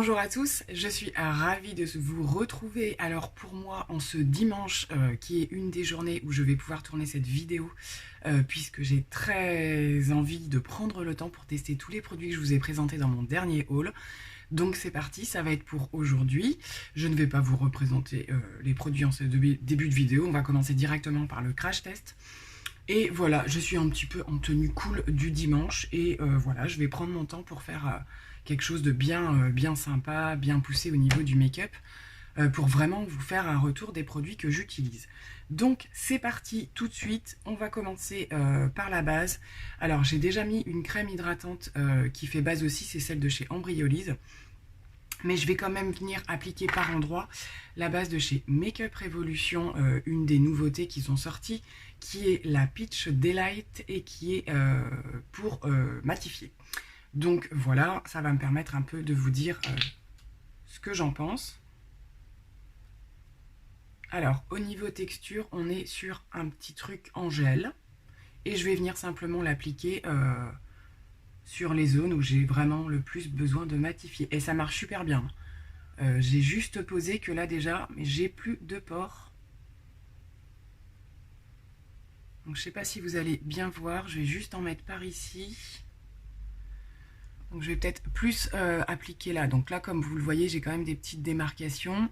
Bonjour à tous, je suis ravie de vous retrouver. Alors pour moi, en ce dimanche, qui est une des journées où je vais pouvoir tourner cette vidéo, puisque j'ai très envie de prendre le temps pour tester tous les produits que je vous ai présentés dans mon dernier haul. Donc c'est parti, ça va être pour aujourd'hui. Je ne vais pas vous représenter les produits en ce début de vidéo, on va commencer directement par le crash test. Et voilà, je suis un petit peu en tenue cool du dimanche et voilà, je vais prendre mon temps pour faire quelque chose de bien sympa, bien poussé au niveau du make-up pour vraiment vous faire un retour des produits que j'utilise. Donc c'est parti tout de suite, on va commencer par la base. Alors j'ai déjà mis une crème hydratante qui fait base aussi, c'est celle de chez Embryolise. Mais je vais quand même venir appliquer par endroits la base de chez Makeup Revolution, une des nouveautés qui sont sorties, qui est la Peach Delight et qui est pour matifier. Donc voilà, ça va me permettre un peu de vous dire ce que j'en pense. Alors, au niveau texture, on est sur un petit truc en gel. Et je vais venir simplement l'appliquer sur les zones où j'ai vraiment le plus besoin de matifier. Et ça marche super bien. J'ai juste posé que là déjà, j'ai plus de pores. Donc je sais pas si vous allez bien voir, je vais juste en mettre par ici. Donc je vais peut-être plus appliquer là. Donc là, comme vous le voyez, j'ai quand même des petites démarcations.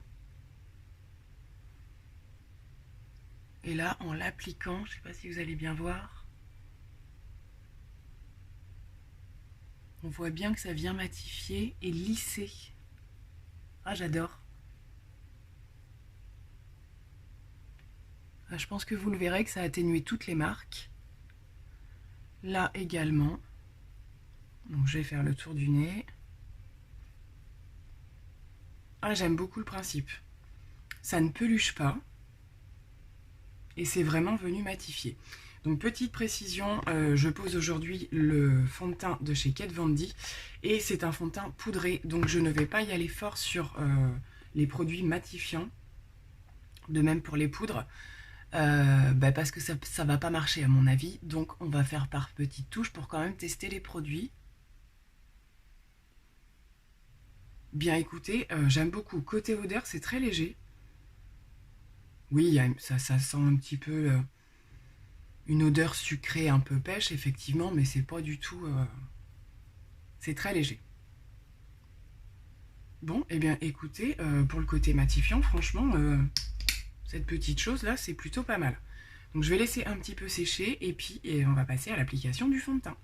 Et là, en l'appliquant, je sais pas si vous allez bien voir. On voit bien que ça vient matifier et lisser. Ah, j'adore. Je pense que vous le verrez que ça a atténué toutes les marques. Là également. Donc je vais faire le tour du nez. Ah, j'aime beaucoup le principe. Ça ne peluche pas. Et c'est vraiment venu matifier. Donc petite précision, je pose aujourd'hui le fond de teint de chez Kat Von D et c'est un fond de teint poudré, donc je ne vais pas y aller fort sur les produits matifiants, de même pour les poudres, parce que ça ne va pas marcher à mon avis, donc on va faire par petites touches pour quand même tester les produits. Bien écoutez, j'aime beaucoup. Côté odeur, c'est très léger. Oui, ça sent un petit peu... une odeur sucrée un peu pêche, effectivement, mais c'est pas du tout... c'est très léger. Bon, eh bien, écoutez, pour le côté matifiant, franchement, cette petite chose-là, c'est plutôt pas mal. Donc, je vais laisser un petit peu sécher, et puis on va passer à l'application du fond de teint.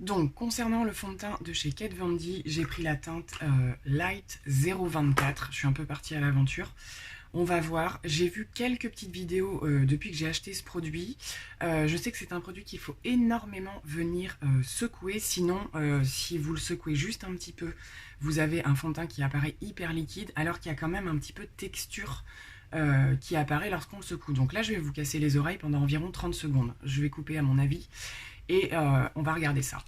Donc, concernant le fond de teint de chez Kat Von D, j'ai pris la teinte Light 024. Je suis un peu partie à l'aventure. On va voir, j'ai vu quelques petites vidéos depuis que j'ai acheté ce produit. Je sais que c'est un produit qu'il faut énormément venir secouer, sinon si vous le secouez juste un petit peu, vous avez un fond de teint qui apparaît hyper liquide, alors qu'il y a quand même un petit peu de texture qui apparaît lorsqu'on le secoue. Donc là, je vais vous casser les oreilles pendant environ 30 secondes. Je vais couper à mon avis et on va regarder ça.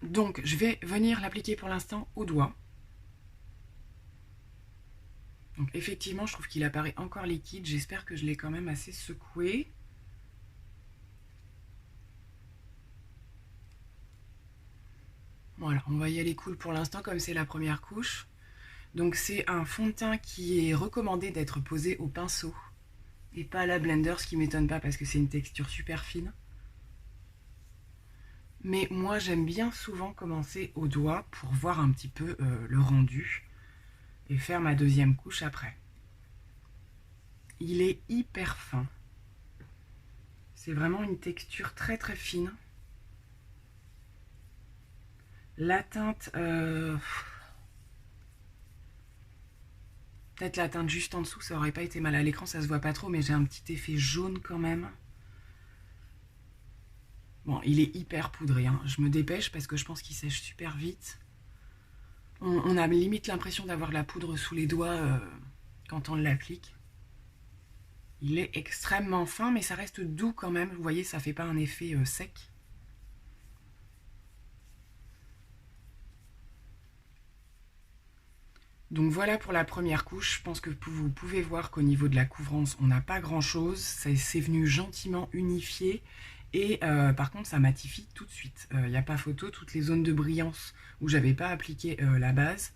Donc, je vais venir l'appliquer pour l'instant au doigt. Donc effectivement, je trouve qu'il apparaît encore liquide. J'espère que je l'ai quand même assez secoué. Voilà, on va y aller cool pour l'instant comme c'est la première couche. Donc c'est un fond de teint qui est recommandé d'être posé au pinceau et pas à la blender, ce qui m'étonne pas parce que c'est une texture super fine. Mais moi j'aime bien souvent commencer au doigt pour voir un petit peu le rendu et faire ma deuxième couche après. Il est hyper fin. C'est vraiment une texture très très fine. La teinte... peut-être la teinte juste en dessous, ça aurait pas été mal. À l'écran, ça se voit pas trop, mais j'ai un petit effet jaune quand même. Bon, il est hyper poudré, hein. Je me dépêche parce que je pense qu'il sèche super vite. On a limite l'impression d'avoir de la poudre sous les doigts quand on l'applique. Il est extrêmement fin, mais ça reste doux quand même. Vous voyez, ça fait pas un effet sec. Donc voilà pour la première couche. Je pense que vous pouvez voir qu'au niveau de la couvrance, on n'a pas grand chose. C'est venu gentiment unifier Et par contre, ça matifie tout de suite. Il n'y a pas photo, toutes les zones de brillance où j'avais pas appliqué la base,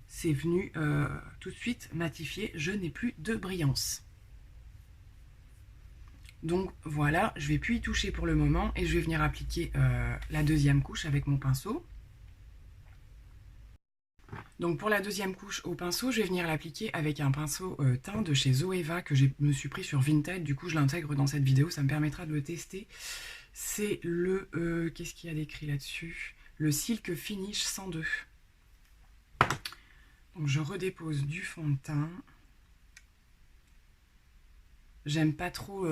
c'est venu tout de suite matifier. Je n'ai plus de brillance. Donc voilà, je vais plus y toucher pour le moment et je vais venir appliquer la deuxième couche avec mon pinceau. Donc pour la deuxième couche au pinceau, je vais venir l'appliquer avec un pinceau teint de chez Zoeva que je me suis pris sur Vinted. Du coup, je l'intègre dans cette vidéo, ça me permettra de le tester. C'est le... qu'est-ce qu'il y a d'écrit là-dessus? Le Silk Finish 102. Donc je redépose du fond de teint. J'aime pas trop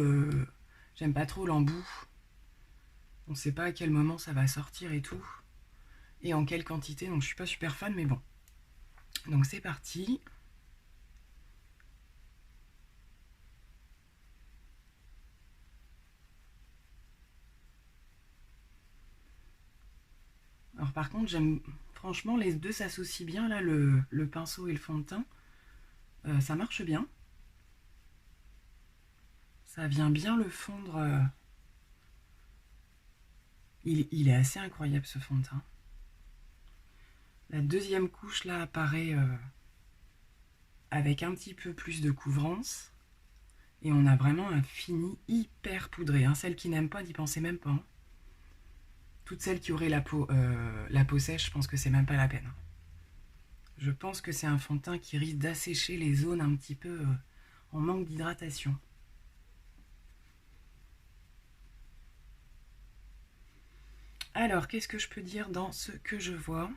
l'embout. On ne sait pas à quel moment ça va sortir et tout. Et en quelle quantité, donc je suis pas super fan, mais bon. Donc c'est parti. Alors par contre, j'aime franchement, les deux s'associent bien, là, le pinceau et le fond de teint. Ça marche bien. Ça vient bien le fondre. Il est assez incroyable ce fond de teint. La deuxième couche là apparaît avec un petit peu plus de couvrance. Et on a vraiment un fini hyper poudré. Hein. Celles qui n'aiment pas, n'y pensez même pas. Hein. Toutes celles qui auraient la peau sèche, je pense que c'est même pas la peine. Je pense que c'est un fond de teint qui risque d'assécher les zones un petit peu en manque d'hydratation. Alors, qu'est-ce que je peux dire dans ce que je vois?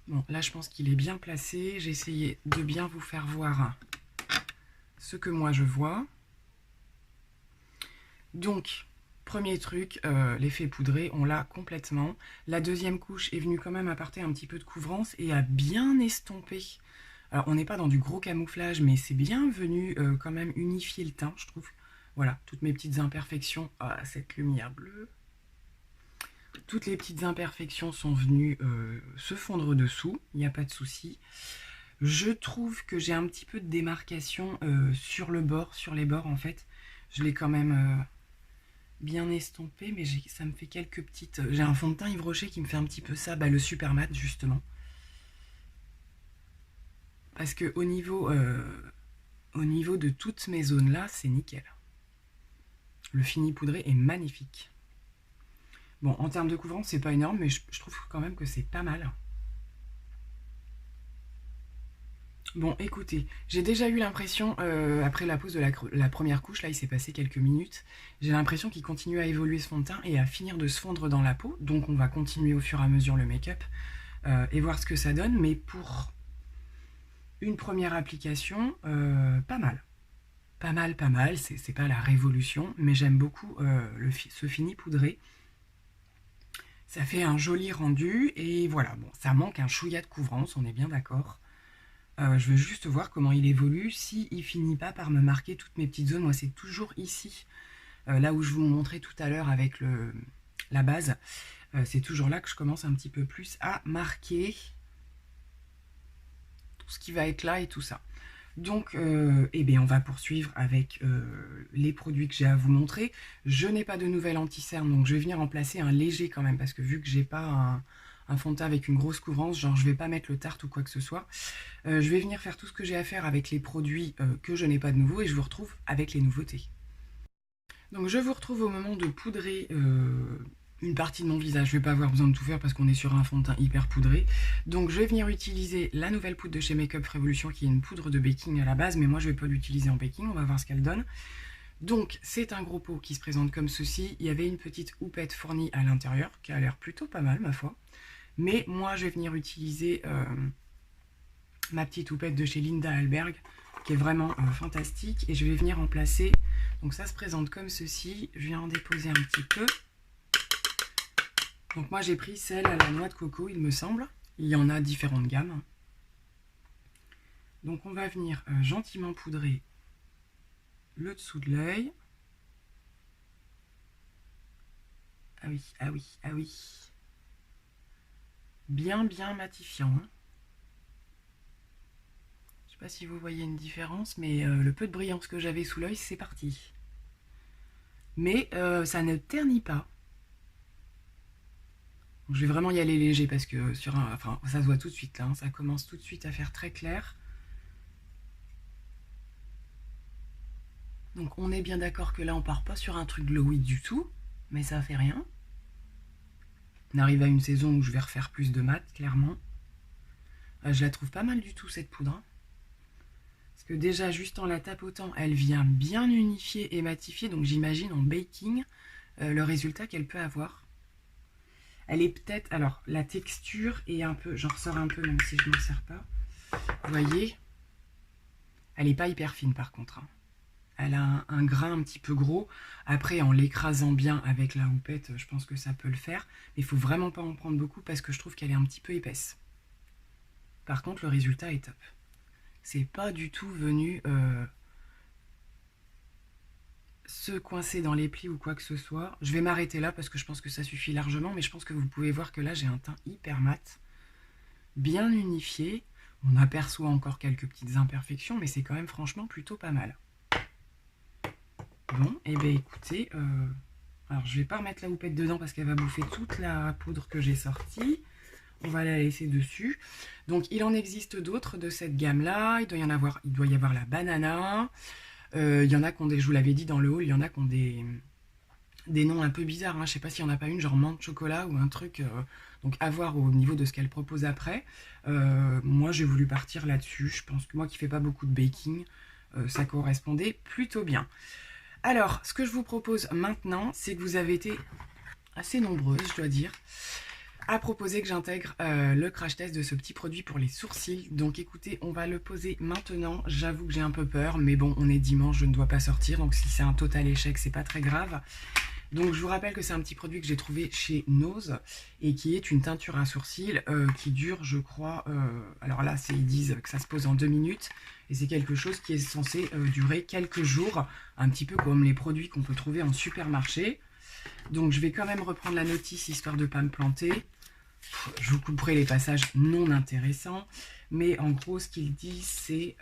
Bon, là, je pense qu'il est bien placé. J'ai essayé de bien vous faire voir ce que moi je vois. Donc, premier truc, l'effet poudré, on l'a complètement. La deuxième couche est venue quand même apporter un petit peu de couvrance et a bien estompé. Alors, on n'est pas dans du gros camouflage, mais c'est bien venu quand même unifier le teint, je trouve. Voilà, toutes mes petites imperfections. Ah, cette lumière bleue. Toutes les petites imperfections sont venues se fondre dessous, il n'y a pas de souci. Je trouve que j'ai un petit peu de démarcation sur le bord, sur les bords en fait. Je l'ai quand même bien estompé, mais ça me fait quelques petites... J'ai un fond de teint Yves Rocher qui me fait un petit peu ça, le super mat justement. Parce que au niveau de toutes mes zones là, c'est nickel. Le fini poudré est magnifique. Bon, en termes de couvrance, c'est pas énorme, mais je trouve quand même que c'est pas mal. Bon, écoutez, j'ai déjà eu l'impression, après la pose de la première couche, là, il s'est passé quelques minutes, j'ai l'impression qu'il continue à évoluer ce fond de teint et à finir de se fondre dans la peau. Donc, on va continuer au fur et à mesure le make-up et voir ce que ça donne. Mais pour une première application, pas mal. Pas mal, pas mal. C'est pas la révolution, mais j'aime beaucoup ce fini poudré. Ça fait un joli rendu et voilà, bon, ça manque un chouïa de couvrance, on est bien d'accord. Je veux juste voir comment il évolue, s'il finit pas par me marquer toutes mes petites zones. Moi, c'est toujours ici, là où je vous montrais tout à l'heure avec la base. C'est toujours là que je commence un petit peu plus à marquer tout ce qui va être là et tout ça. Donc, eh bien, on va poursuivre avec les produits que j'ai à vous montrer. Je n'ai pas de nouvelle anti-cerne, donc je vais venir en placer un léger quand même, parce que vu que j'ai pas un fond de teint avec une grosse couvrance, genre je vais pas mettre le tarte ou quoi que ce soit. Je vais venir faire tout ce que j'ai à faire avec les produits que je n'ai pas de nouveau et je vous retrouve avec les nouveautés. Donc je vous retrouve au moment de poudrer une partie de mon visage. Je vais pas avoir besoin de tout faire parce qu'on est sur un fond de teint hyper poudré. Donc je vais venir utiliser la nouvelle poudre de chez Makeup Revolution qui est une poudre de baking à la base, mais moi je vais pas l'utiliser en baking, on va voir ce qu'elle donne. Donc c'est un gros pot qui se présente comme ceci. Il y avait une petite houppette fournie à l'intérieur qui a l'air plutôt pas mal ma foi. Mais moi je vais venir utiliser ma petite houppette de chez Linda Alberg qui est vraiment fantastique et je vais venir en placer. Donc ça se présente comme ceci. Je viens en déposer un petit peu. Donc moi j'ai pris celle à la noix de coco, il me semble. Il y en a différentes gammes. Donc on va venir gentiment poudrer le dessous de l'œil. Ah oui, ah oui, ah oui. Bien, bien matifiant. Hein. Je sais pas si vous voyez une différence, mais le peu de brillance que j'avais sous l'œil, c'est parti. Mais ça ne ternit pas. Donc, je vais vraiment y aller léger parce que enfin, ça se voit tout de suite là, hein, ça commence tout de suite à faire très clair. Donc on est bien d'accord que là on part pas sur un truc glowy du tout, mais ça fait rien. On arrive à une saison où je vais refaire plus de mat, clairement. Je la trouve pas mal du tout cette poudre. Hein. Parce que déjà juste en la tapotant, elle vient bien unifier et matifier, donc j'imagine en baking le résultat qu'elle peut avoir. Elle est peut-être, alors la texture est un peu, j'en ressors un peu même si je m'en sers pas. Vous voyez, elle est pas hyper fine par contre. Hein. Elle a un grain un petit peu gros. Après, en l'écrasant bien avec la houppette, je pense que ça peut le faire. Mais il faut vraiment pas en prendre beaucoup parce que je trouve qu'elle est un petit peu épaisse. Par contre, le résultat est top. C'est pas du tout venu se coincer dans les plis ou quoi que ce soit. Je vais m'arrêter là parce que je pense que ça suffit largement. Mais je pense que vous pouvez voir que là, j'ai un teint hyper mat. Bien unifié. On aperçoit encore quelques petites imperfections, mais c'est quand même franchement plutôt pas mal. Bon, et bien écoutez, alors je vais pas remettre la houppette dedans parce qu'elle va bouffer toute la poudre que j'ai sortie. On va la laisser dessus. Donc il en existe d'autres de cette gamme-là. Il doit y avoir la banana. Il y en a qui ont des, je vous l'avais dit dans le haul, il y en a qui ont des noms un peu bizarres. Hein. Je sais pas s'il n'y en a pas une, genre menthe chocolat ou un truc. Donc à voir au niveau de ce qu'elle propose après. Moi j'ai voulu partir là-dessus. Je pense que moi qui fais pas beaucoup de baking, ça correspondait plutôt bien. Alors, ce que je vous propose maintenant, c'est que vous avez été assez nombreuses, je dois dire, à proposer que j'intègre le crash test de ce petit produit pour les sourcils. Donc écoutez, on va le poser maintenant. J'avoue que j'ai un peu peur, mais bon, on est dimanche, je ne dois pas sortir. Donc si c'est un total échec, c'est pas très grave. Donc je vous rappelle que c'est un petit produit que j'ai trouvé chez Nose et qui est une teinture à sourcils qui dure, je crois, alors là ils disent que ça se pose en 2 minutes et c'est quelque chose qui est censé durer quelques jours, un petit peu comme les produits qu'on peut trouver en supermarché. Donc je vais quand même reprendre la notice histoire de ne pas me planter. Je vous couperai les passages non intéressants, mais en gros ce qu'ils disent c'est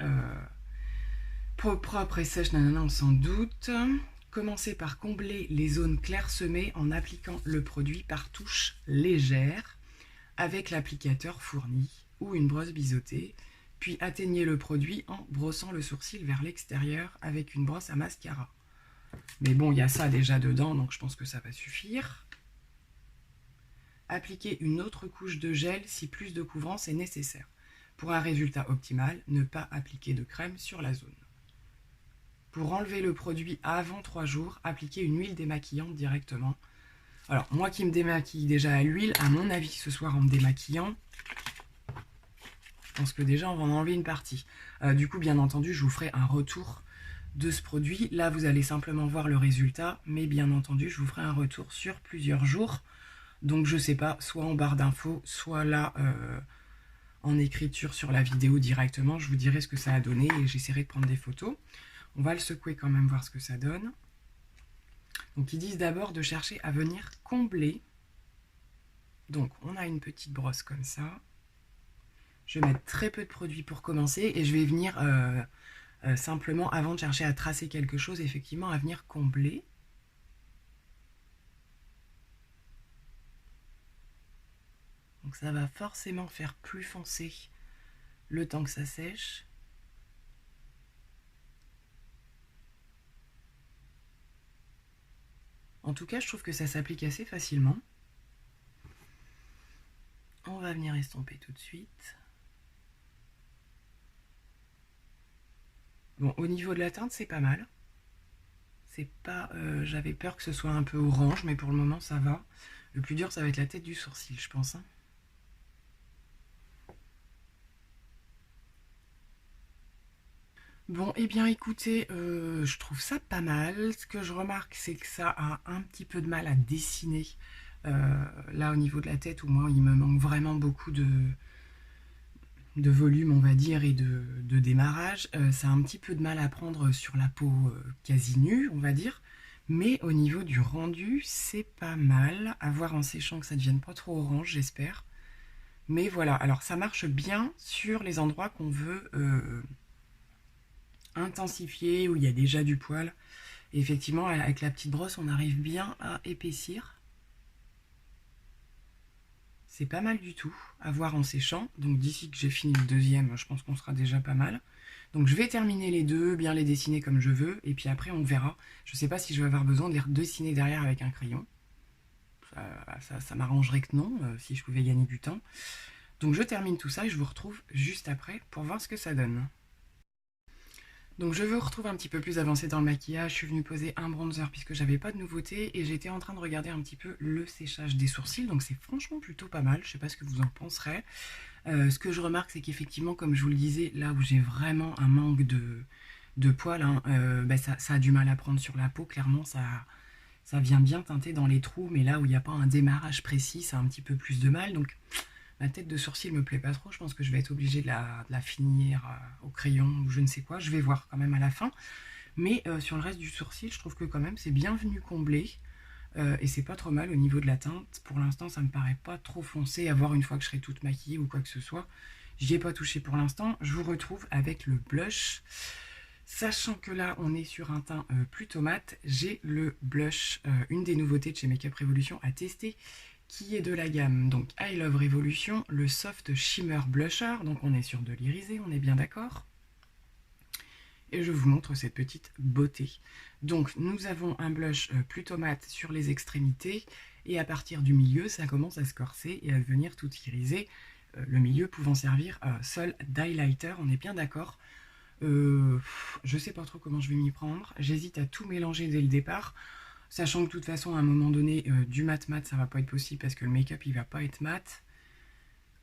propre et sèche, nanana, on s'en doute. Commencez par combler les zones clairsemées en appliquant le produit par touches légères avec l'applicateur fourni ou une brosse biseautée, puis atteignez le produit en brossant le sourcil vers l'extérieur avec une brosse à mascara. Mais bon, il y a ça déjà dedans, donc je pense que ça va suffire. Appliquez une autre couche de gel si plus de couvrance est nécessaire. Pour un résultat optimal, ne pas appliquer de crème sur la zone. Pour enlever le produit avant 3 jours, appliquez une huile démaquillante directement. Alors, moi qui me démaquille déjà à l'huile, à mon avis, ce soir en me démaquillant, je pense que déjà on va en enlever une partie. Du coup, bien entendu, je vous ferai un retour de ce produit. Là, vous allez simplement voir le résultat, mais bien entendu, je vous ferai un retour sur plusieurs jours. Donc, je sais pas, soit en barre d'infos, soit là en écriture sur la vidéo directement. Je vous dirai ce que ça a donné et j'essaierai de prendre des photos. On va le secouer quand même, voir ce que ça donne. Donc ils disent d'abord de chercher à venir combler. Donc on a une petite brosse comme ça. Je vais mettre très peu de produit pour commencer et je vais venir simplement, avant de chercher à tracer quelque chose, effectivement à venir combler. Donc ça va forcément faire plus foncé le temps que ça sèche. En tout cas, je trouve que ça s'applique assez facilement. On va venir estomper tout de suite. Bon, au niveau de la teinte, c'est pas mal. C'est pas, j'avais peur que ce soit un peu orange, mais pour le moment, ça va. Le plus dur, ça va être la tête du sourcil, je pense. Hein. Bon, et bien écoutez, je trouve ça pas mal. Ce que je remarque, c'est que ça a un petit peu de mal à dessiner. Là, au niveau de la tête, où moi, il me manque vraiment beaucoup de volume, on va dire, et de démarrage. Ça a un petit peu de mal à prendre sur la peau quasi nue, on va dire. Mais au niveau du rendu, c'est pas mal. À voir en séchant que ça ne devienne pas trop orange, j'espère. Mais voilà, alors ça marche bien sur les endroits qu'on veut intensifié, où il y a déjà du poil. Et effectivement, avec la petite brosse, on arrive bien à épaissir. C'est pas mal du tout à voir en séchant. Donc d'ici que j'ai fini le deuxième, je pense qu'on sera déjà pas mal. Donc je vais terminer les deux, bien les dessiner comme je veux. Et puis après, on verra. Je sais pas si je vais avoir besoin de les redessiner derrière avec un crayon. Ça m'arrangerait que non, si je pouvais gagner du temps. Donc je termine tout ça et je vous retrouve juste après pour voir ce que ça donne. Donc je vous retrouve un petit peu plus avancé dans le maquillage. Je suis venue poser un bronzer puisque j'avais pas de nouveauté et j'étais en train de regarder un petit peu le séchage des sourcils. Donc c'est franchement plutôt pas mal. Je sais pas ce que vous en penserez. Ce que je remarque, c'est qu'effectivement, comme je vous le disais, là où j'ai vraiment un manque de poils, hein, ça a du mal à prendre sur la peau. Clairement, ça vient bien teinter dans les trous, mais là où il n'y a pas un démarrage précis, ça a un petit peu plus de mal. Donc ma tête de sourcil me plaît pas trop. Je pense que je vais être obligée de la finir au crayon ou je ne sais quoi. Je vais voir quand même à la fin. Mais sur le reste du sourcil, je trouve que quand même c'est bien venu combler. Et c'est pas trop mal au niveau de la teinte. Pour l'instant, ça me paraît pas trop foncé. À voir une fois que je serai toute maquillée ou quoi que ce soit. J'y ai pas touché pour l'instant. Je vous retrouve avec le blush. Sachant que là, on est sur un teint plutôt mat, j'ai le blush, une des nouveautés de chez Makeup Revolution à tester, qui est de la gamme donc I Love Revolution, le Soft Shimmer Blusher. Donc on est sur de l'irisé, on est bien d'accord. Et je vous montre cette petite beauté. Donc nous avons un blush plutôt mat sur les extrémités, et à partir du milieu, ça commence à se corser et à devenir tout irisé, le milieu pouvant servir seul d'highlighter, on est bien d'accord. Je sais pas trop comment je vais m'y prendre. J'hésite à tout mélanger dès le départ, sachant que de toute façon à un moment donné du mat ça va pas être possible parce que le make-up il va pas être mat.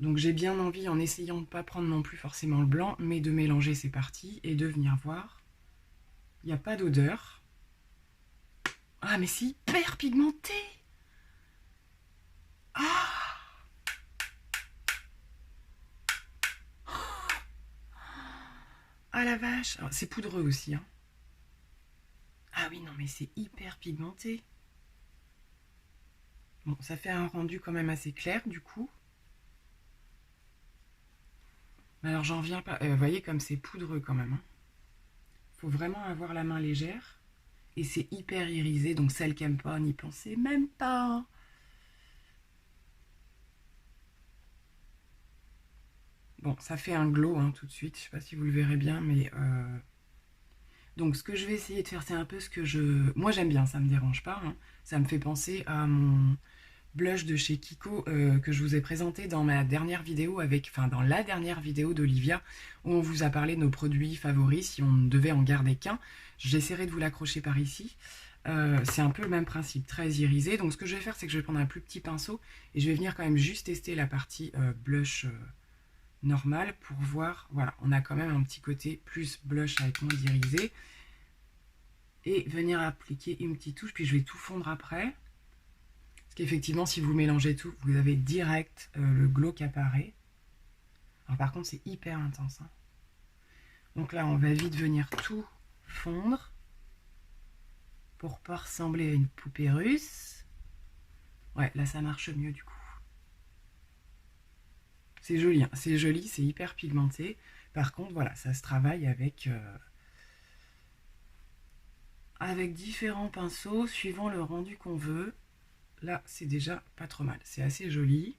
Donc j'ai bien envie, en essayant de ne pas prendre non plus forcément le blanc, mais de mélanger, c'est parti, et de venir voir. Il n'y a pas d'odeur. Ah mais c'est hyper pigmenté. Ah, ah la vache. C'est poudreux aussi, hein. Ah oui, non, mais c'est hyper pigmenté. Bon, ça fait un rendu quand même assez clair, du coup. Alors, j'en viens pas... Vous voyez comme c'est poudreux quand même, hein. Faut vraiment avoir la main légère. Et c'est hyper irisé, donc celle qui n'aime pas, n'y pensez même pas. Bon, ça fait un glow, hein, tout de suite. Je sais pas si vous le verrez bien, mais... Donc ce que je vais essayer de faire, c'est un peu ce que je... Moi j'aime bien, ça me dérange pas, hein. Ça me fait penser à mon blush de chez Kiko que je vous ai présenté dans ma dernière vidéo dans la dernière vidéo d'Olivia, où on vous a parlé de nos produits favoris si on ne devait en garder qu'un. J'essaierai de vous l'accrocher par ici. C'est un peu le même principe, très irisé. Donc ce que je vais faire, c'est que je vais prendre un plus petit pinceau et je vais venir quand même juste tester la partie blush normal pour voir. Voilà, on a quand même un petit côté plus blush avec moins d'irisé. Et venir appliquer une petite touche, puis je vais tout fondre après. Parce qu'effectivement, si vous mélangez tout, vous avez direct le glow qui apparaît. Alors par contre, c'est hyper intense, hein. Donc là, on va vite venir tout fondre pour pas ressembler à une poupée russe. Ouais, là, ça marche mieux du coup. C'est joli, hein. C'est joli, c'est hyper pigmenté. Par contre, voilà, ça se travaille avec différents pinceaux, suivant le rendu qu'on veut. Là, c'est déjà pas trop mal. C'est assez joli,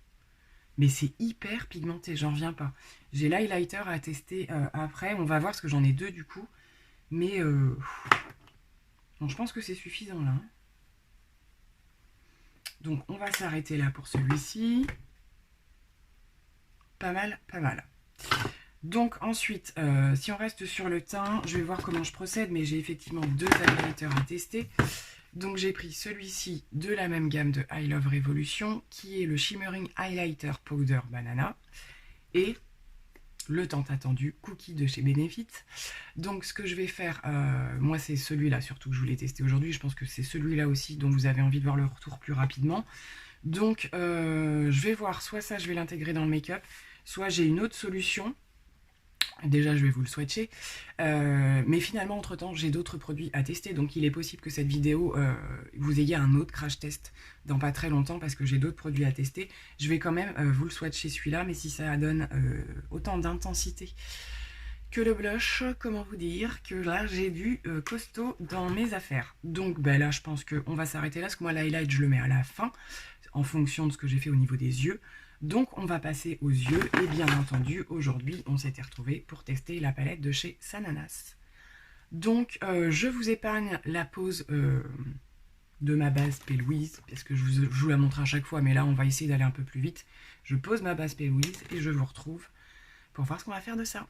mais c'est hyper pigmenté, j'en reviens pas. J'ai l'highlighter à tester après. On va voir, parce que j'en ai deux du coup. Mais bon, je pense que c'est suffisant là, hein. Donc, on va s'arrêter là pour celui-ci. Pas mal, pas mal. Donc ensuite, si on reste sur le teint, je vais voir comment je procède, mais j'ai effectivement deux highlighters à tester. Donc j'ai pris celui-ci de la même gamme de I Love Revolution, qui est le Shimmering Highlighter Powder Banana, et le tant attendu Cookie de chez Benefit. Donc ce que je vais faire, moi c'est celui-là surtout que je voulais tester aujourd'hui, je pense que c'est celui-là aussi dont vous avez envie de voir le retour plus rapidement. Donc je vais voir, soit ça je vais l'intégrer dans le make-up, soit j'ai une autre solution. Déjà, je vais vous le swatcher. Mais finalement, entre-temps, j'ai d'autres produits à tester. Donc, il est possible que cette vidéo, vous ayez un autre crash test dans pas très longtemps parce que j'ai d'autres produits à tester. Je vais quand même vous le swatcher celui-là. Mais si ça donne autant d'intensité que le blush, comment vous dire, que là j'ai du costaud dans mes affaires. Donc ben là je pense qu'on va s'arrêter là, parce que moi l'highlight je le mets à la fin, en fonction de ce que j'ai fait au niveau des yeux. Donc on va passer aux yeux, et bien entendu aujourd'hui on s'était retrouvés pour tester la palette de chez Sananas. Donc je vous épargne la pose de ma base P. Louise, parce que je vous la montre à chaque fois, mais là on va essayer d'aller un peu plus vite. Je pose ma base P. Louise et je vous retrouve pour voir ce qu'on va faire de ça.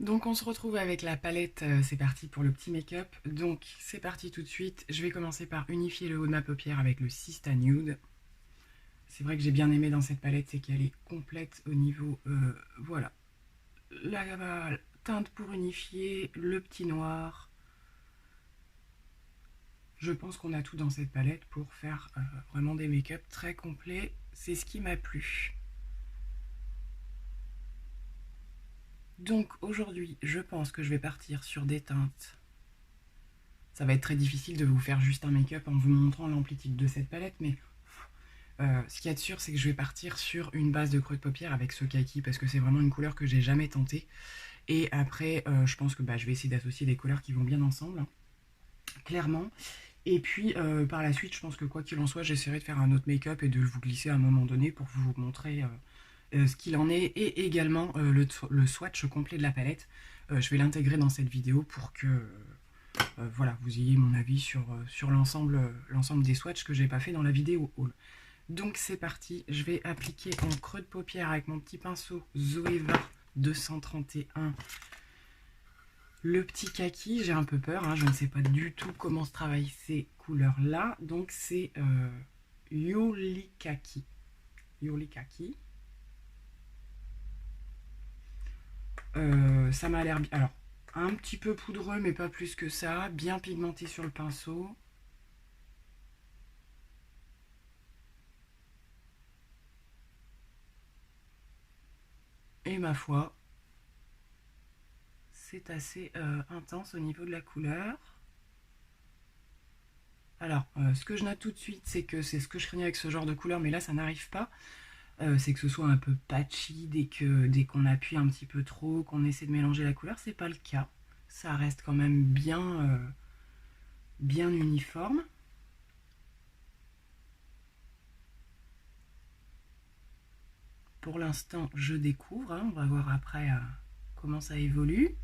Donc on se retrouve avec la palette, c'est parti pour le petit make-up. Donc c'est parti tout de suite, je vais commencer par unifier le haut de ma paupière avec le Sista Nude. C'est vrai que j'ai bien aimé dans cette palette, c'est qu'elle est complète au niveau, voilà, la teinte pour unifier, le petit noir. Je pense qu'on a tout dans cette palette pour faire vraiment des make-up très complets, c'est ce qui m'a plu. Donc aujourd'hui, je pense que je vais partir sur des teintes. Ça va être très difficile de vous faire juste un make-up en vous montrant l'amplitude de cette palette, mais ce qu'il y a de sûr, c'est que je vais partir sur une base de creux de paupière avec ce kaki, parce que c'est vraiment une couleur que j'ai jamais tentée. Et après, je pense que je vais essayer d'associer des couleurs qui vont bien ensemble, hein, clairement. Et puis par la suite, je pense que quoi qu'il en soit, j'essaierai de faire un autre make-up et de vous glisser à un moment donné pour vous montrer ce qu'il en est, et également le swatch complet de la palette. Je vais l'intégrer dans cette vidéo pour que voilà, vous ayez mon avis sur l'ensemble des swatchs que j'ai pas fait dans la vidéo haul. Donc c'est parti, je vais appliquer en creux de paupière avec mon petit pinceau Zoeva 231 le petit kaki. J'ai un peu peur, hein, je ne sais pas du tout comment se travaillent ces couleurs là, donc c'est Yuli Kaki. Ça m'a l'air bien. Alors, un petit peu poudreux, mais pas plus que ça. Bien pigmenté sur le pinceau. Et ma foi, c'est assez intense au niveau de la couleur. Alors, ce que je note tout de suite, c'est que c'est ce que je craignais avec ce genre de couleur, mais là, ça n'arrive pas. C'est que ce soit un peu patchy dès qu'on appuie un petit peu trop, qu'on essaie de mélanger la couleur, c'est pas le cas. Ça reste quand même bien uniforme. Pour l'instant, je découvre, hein, on va voir après comment ça évolue.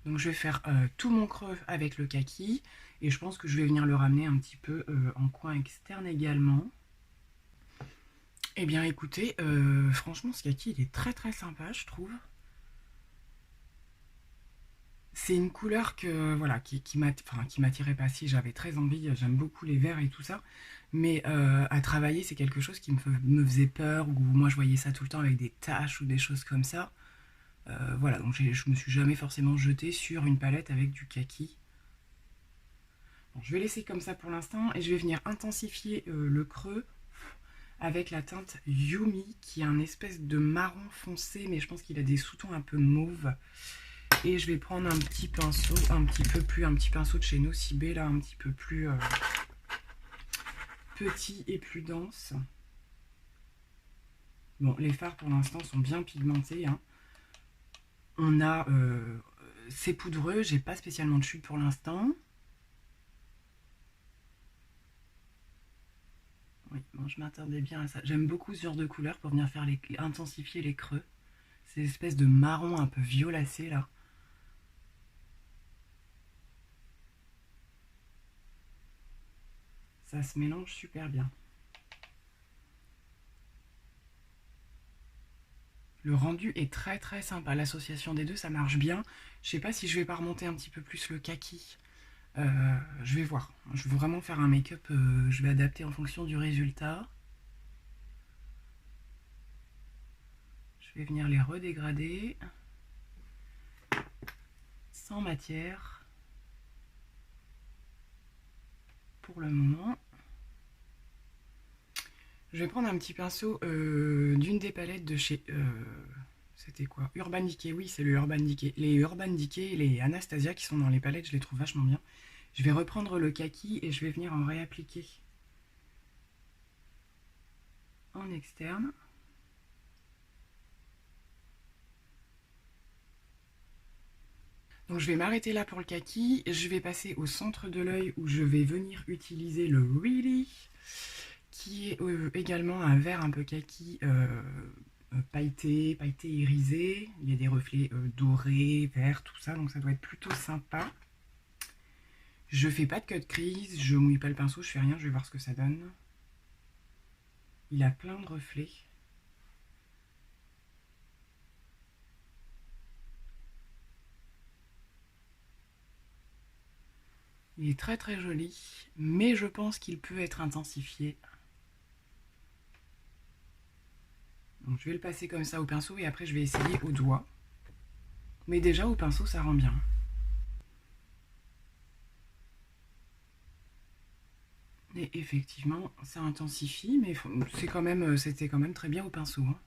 Donc je vais faire tout mon creux avec le kaki, et je pense que je vais venir le ramener un petit peu en coin externe également. Eh bien écoutez, franchement ce kaki il est très très sympa je trouve. C'est une couleur que voilà qui m'attirait pas si, j'avais très envie, j'aime beaucoup les verts et tout ça, mais à travailler c'est quelque chose qui me faisait peur, ou moi je voyais ça tout le temps avec des taches ou des choses comme ça. Voilà, donc je me suis jamais forcément jetée sur une palette avec du kaki. Bon, je vais laisser comme ça pour l'instant, et je vais venir intensifier le creux avec la teinte Yumi, qui est un espèce de marron foncé, mais je pense qu'il a des sous-tons un peu mauve. Et je vais prendre un petit pinceau, un petit pinceau de chez Nocibé, là, un petit peu plus petit et plus dense. Bon, les fards pour l'instant sont bien pigmentés, hein. On a, c'est poudreux, j'ai pas spécialement de chute pour l'instant. Oui, bon, je m'attendais bien à ça. J'aime beaucoup ce genre de couleur pour venir faire intensifier les creux. Ces espèces de marron un peu violacé là. Ça se mélange super bien. Le rendu est très très sympa. L'association des deux, ça marche bien. Je sais pas si je vais pas remonter un petit peu plus le kaki. Je vais voir. Je veux vraiment faire un make-up. Je vais adapter en fonction du résultat. Je vais venir les redégrader. Sans matière. Pour le moment. Je vais prendre un petit pinceau d'une des palettes de chez... c'était quoi? Urban Decay, oui, c'est le Urban Decay. Les Urban Decay et les Anastasia qui sont dans les palettes, je les trouve vachement bien. Je vais reprendre le kaki et je vais venir en réappliquer en externe. Donc je vais m'arrêter là pour le kaki. Je vais passer au centre de l'œil où je vais venir utiliser le Really, qui est également un vert un peu kaki pailleté irisé. Il y a des reflets dorés, verts, tout ça, donc ça doit être plutôt sympa. Je fais pas de cut crease, je mouille pas le pinceau, je fais rien, je vais voir ce que ça donne. Il a plein de reflets. Il est très très joli, mais je pense qu'il peut être intensifié. Donc je vais le passer comme ça au pinceau et après je vais essayer au doigt. Mais déjà au pinceau ça rend bien. Et effectivement ça intensifie, mais c'était quand même très bien au pinceau. Hein.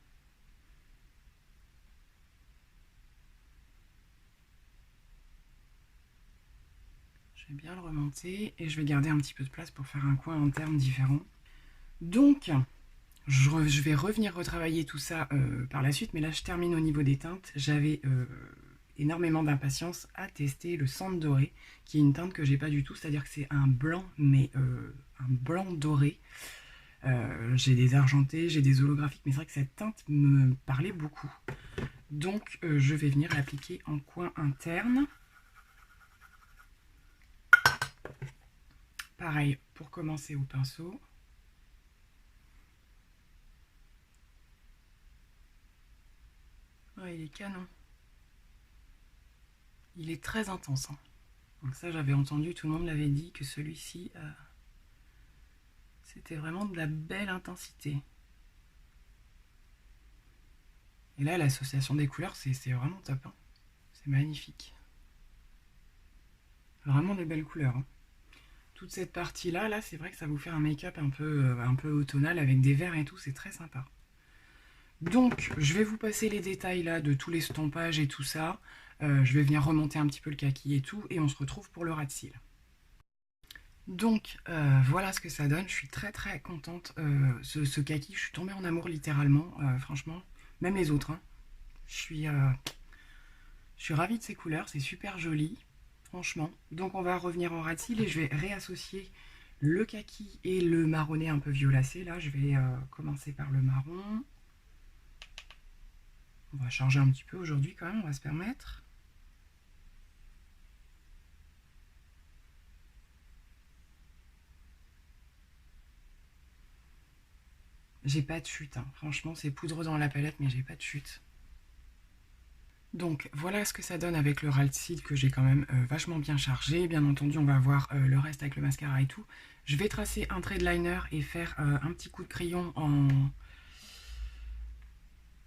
Je vais bien le remonter et je vais garder un petit peu de place pour faire un coin interne différent. Donc je vais revenir retravailler tout ça par la suite, mais là je termine au niveau des teintes. J'avais énormément d'impatience à tester le Sand Doré, qui est une teinte que j'ai pas du tout, c'est-à-dire que c'est un blanc, mais un blanc doré. J'ai des argentés, j'ai des holographiques, mais c'est vrai que cette teinte me parlait beaucoup. Donc je vais venir l'appliquer en coin interne. Pareil pour commencer au pinceau. Ouais, il est canon. Il est très intense. Hein. Donc ça, j'avais entendu, tout le monde l'avait dit, que celui-ci, c'était vraiment de la belle intensité. Et là, l'association des couleurs, c'est vraiment top. Hein. C'est magnifique. Vraiment des belles couleurs. Hein. Toute cette partie-là, là, c'est vrai que ça vous fait un make-up un peu automnal avec des verts et tout, c'est très sympa. Donc, je vais vous passer les détails là de tous les stompages et tout ça. Je vais venir remonter un petit peu le kaki et tout, et on se retrouve pour le ras de cils. Donc, voilà ce que ça donne. Je suis très très contente. Ce kaki, je suis tombée en amour littéralement, franchement. Même les autres. Hein. Je suis ravie de ces couleurs, c'est super joli, franchement. Donc, on va revenir en ras de cils et je vais réassocier le kaki et le marronné un peu violacé. Là, je vais commencer par le marron. On va charger un petit peu aujourd'hui quand même, on va se permettre. J'ai pas de chute, hein. Franchement c'est poudre dans la palette mais j'ai pas de chute. Donc voilà ce que ça donne avec le ras de cils que j'ai quand même vachement bien chargé. Bien entendu on va voir le reste avec le mascara et tout. Je vais tracer un trait de liner et faire un petit coup de crayon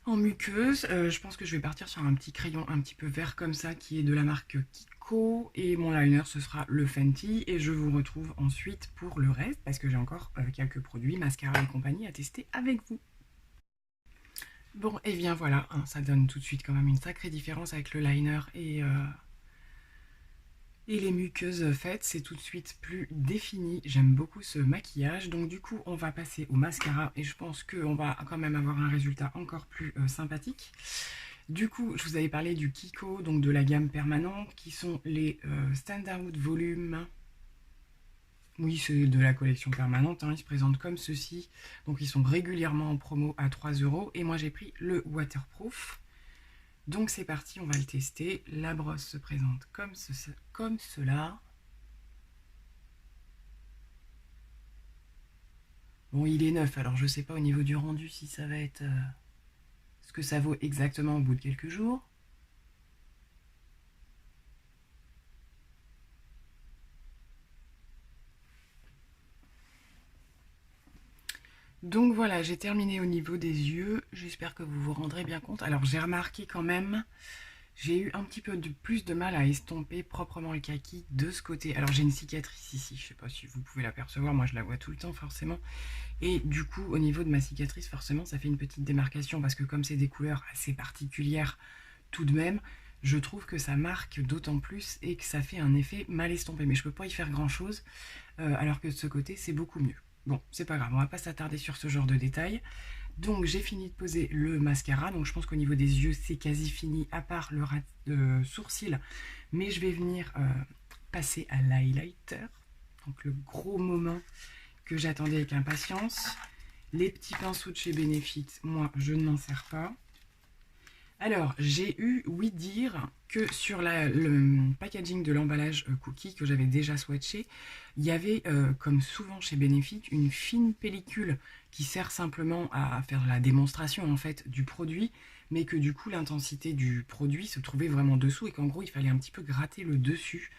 en muqueuse. Je pense que je vais partir sur un petit crayon un petit peu vert comme ça qui est de la marque Kiko. Et mon liner ce sera le Fenty. Et je vous retrouve ensuite pour le reste parce que j'ai encore quelques produits, mascara et compagnie à tester avec vous. Bon et bien voilà, hein, ça donne tout de suite quand même une sacrée différence avec le liner et les muqueuses faites, c'est tout de suite plus défini. J'aime beaucoup ce maquillage. Donc du coup, on va passer au mascara et je pense qu'on va quand même avoir un résultat encore plus sympathique. Du coup, je vous avais parlé du Kiko, donc de la gamme permanente, qui sont les Standard Volume. Oui, c'est de la collection permanente, hein, ils se présentent comme ceci. Donc ils sont régulièrement en promo à 3 € et moi j'ai pris le waterproof. Donc c'est parti, on va le tester. La brosse se présente comme cela. Bon, il est neuf, alors je sais pas au niveau du rendu si ça va être ce que ça vaut exactement au bout de quelques jours. Donc voilà, j'ai terminé au niveau des yeux. J'espère que vous vous rendrez bien compte. Alors j'ai remarqué quand même, j'ai eu un petit peu plus de mal à estomper proprement le kaki de ce côté. Alors j'ai une cicatrice ici, je sais pas si vous pouvez l'apercevoir, moi je la vois tout le temps forcément. Et du coup au niveau de ma cicatrice forcément ça fait une petite démarcation parce que comme c'est des couleurs assez particulières tout de même, je trouve que ça marque d'autant plus et que ça fait un effet mal estompé. Mais je peux pas y faire grand chose alors que de ce côté c'est beaucoup mieux. Bon, c'est pas grave, on va pas s'attarder sur ce genre de détails. Donc j'ai fini de poser le mascara, donc je pense qu'au niveau des yeux c'est quasi fini à part le ras de sourcil, mais je vais venir passer à l'highlighter, donc le gros moment que j'attendais avec impatience. Les petits pinceaux de chez Benefit, moi je ne m'en sers pas. Alors j'ai eu oui dire que sur le packaging de l'emballage cookie que j'avais déjà swatché, il y avait comme souvent chez Benefit une fine pellicule qui sert simplement à faire la démonstration en fait du produit, mais que du coup l'intensité du produit se trouvait vraiment dessous et qu'en gros il fallait un petit peu gratter le dessus.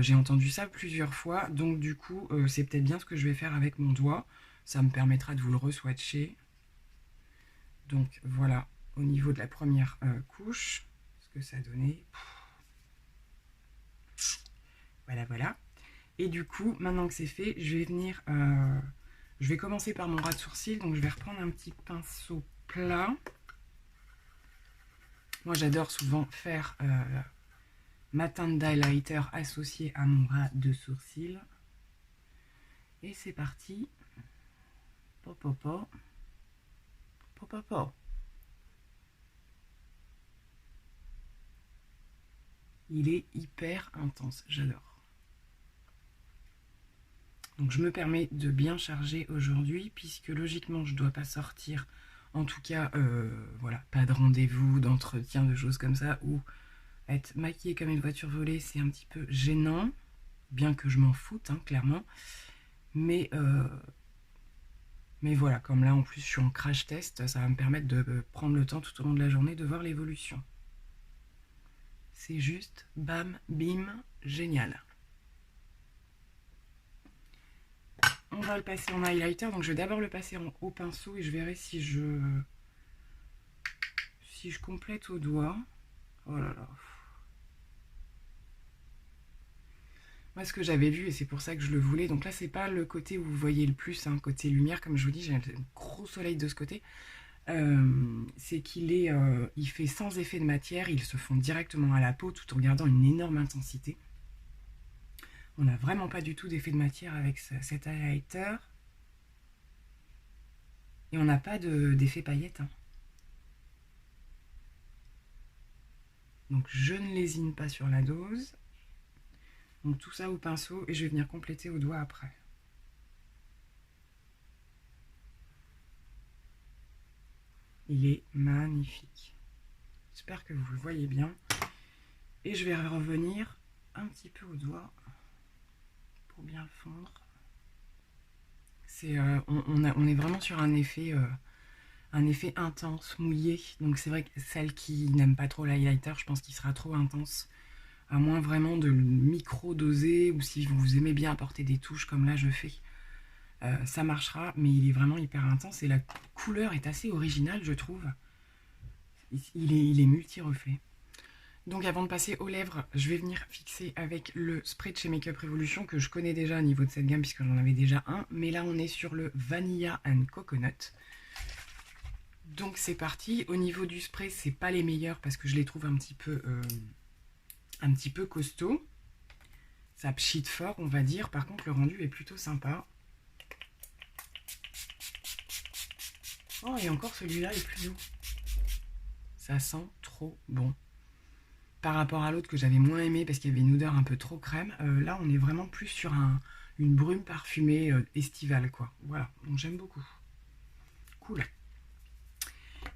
J'ai entendu ça plusieurs fois, donc du coup c'est peut-être bien ce que je vais faire avec mon doigt. Ça me permettra de vous le re-swatcher. Donc voilà, au niveau de la première couche, ce que ça donnait. Voilà, voilà. Et du coup, maintenant que c'est fait, je vais venir... je vais commencer par mon ras de sourcil. Donc je vais reprendre un petit pinceau plat. Moi j'adore souvent faire ma teinte d'highlighter associée à mon ras de sourcil. Et c'est parti. Popopo. Popopo. Il est hyper intense, j'adore. Donc je me permets de bien charger aujourd'hui, puisque logiquement je ne dois pas sortir, en tout cas, voilà, pas de rendez-vous, d'entretien, de choses comme ça, ou être maquillée comme une voiture volée, c'est un petit peu gênant, bien que je m'en foute, hein, clairement. Mais voilà, comme là en plus je suis en crash test, ça va me permettre de prendre le temps tout au long de la journée de voir l'évolution. C'est juste, bam, bim, génial. On va le passer en highlighter, donc je vais d'abord le passer en haut pinceau et je verrai si je complète au doigt. Oh là là. Moi ce que j'avais vu, et c'est pour ça que je le voulais, donc là c'est pas le côté où vous voyez le plus, hein, côté lumière, comme je vous dis, j'ai un gros soleil de ce côté, c'est qu'il est, il fait sans effet de matière, ils se font directement à la peau tout en gardant une énorme intensité. On n'a vraiment pas du tout d'effet de matière avec cet highlighter. Et on n'a pas d'effet paillette. Hein. Donc je ne lésine pas sur la dose. Donc tout ça au pinceau et je vais venir compléter au doigt après. Il est magnifique. J'espère que vous le voyez bien. Et je vais revenir un petit peu au doigt pour bien le fondre. On est vraiment sur un effet intense, mouillé. Donc c'est vrai que celle qui n'aime pas trop l'highlighter, je pense qu'il sera trop intense. À moins vraiment de micro-doser, ou si vous aimez bien apporter des touches comme là je fais, ça marchera, mais il est vraiment hyper intense et la couleur est assez originale, je trouve. Il est multi-reflet. Donc avant de passer aux lèvres, je vais venir fixer avec le spray de chez Makeup Revolution que je connais déjà au niveau de cette gamme puisque j'en avais déjà un, mais là on est sur le Vanilla and Coconut. Donc c'est parti. Au niveau du spray, c'est pas les meilleurs parce que je les trouve un petit peu costauds. Ça pchite fort, on va dire. Par contre, le rendu est plutôt sympa. Oh, et encore celui-là est plus doux. Ça sent trop bon. Par rapport à l'autre que j'avais moins aimé parce qu'il y avait une odeur un peu trop crème, là on est vraiment plus sur une brume parfumée estivale, quoi. Voilà, donc j'aime beaucoup. Cool.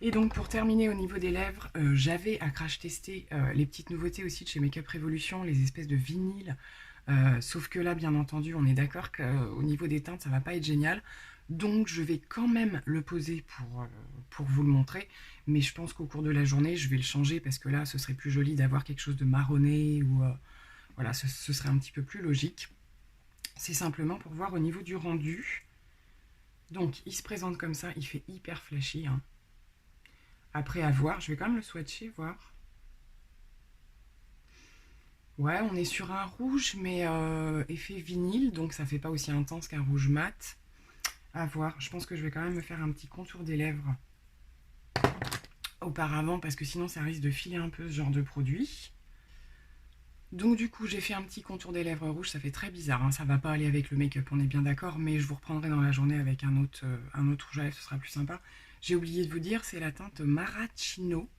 Et donc pour terminer au niveau des lèvres, j'avais à crash tester les petites nouveautés aussi de chez Makeup Revolution, les espèces de vinyle. Sauf que là, bien entendu, on est d'accord qu'au niveau des teintes, ça va pas être génial. Donc je vais quand même le poser pour vous le montrer. Mais je pense qu'au cours de la journée, je vais le changer parce que là, ce serait plus joli d'avoir quelque chose de marronné ou voilà, ce serait un petit peu plus logique. C'est simplement pour voir au niveau du rendu. Donc il se présente comme ça, il fait hyper flashy. Hein. Après à voir, je vais quand même le swatcher, voir. Ouais, on est sur un rouge, mais effet vinyle, donc ça fait pas aussi intense qu'un rouge mat. À voir, je pense que je vais quand même me faire un petit contour des lèvres auparavant, parce que sinon ça risque de filer un peu ce genre de produit. Donc du coup, j'ai fait un petit contour des lèvres rouges, ça fait très bizarre, hein, ça va pas aller avec le make-up, on est bien d'accord, mais je vous reprendrai dans la journée avec un autre rouge à lèvres, ce sera plus sympa. J'ai oublié de vous dire, c'est la teinte Maraschino.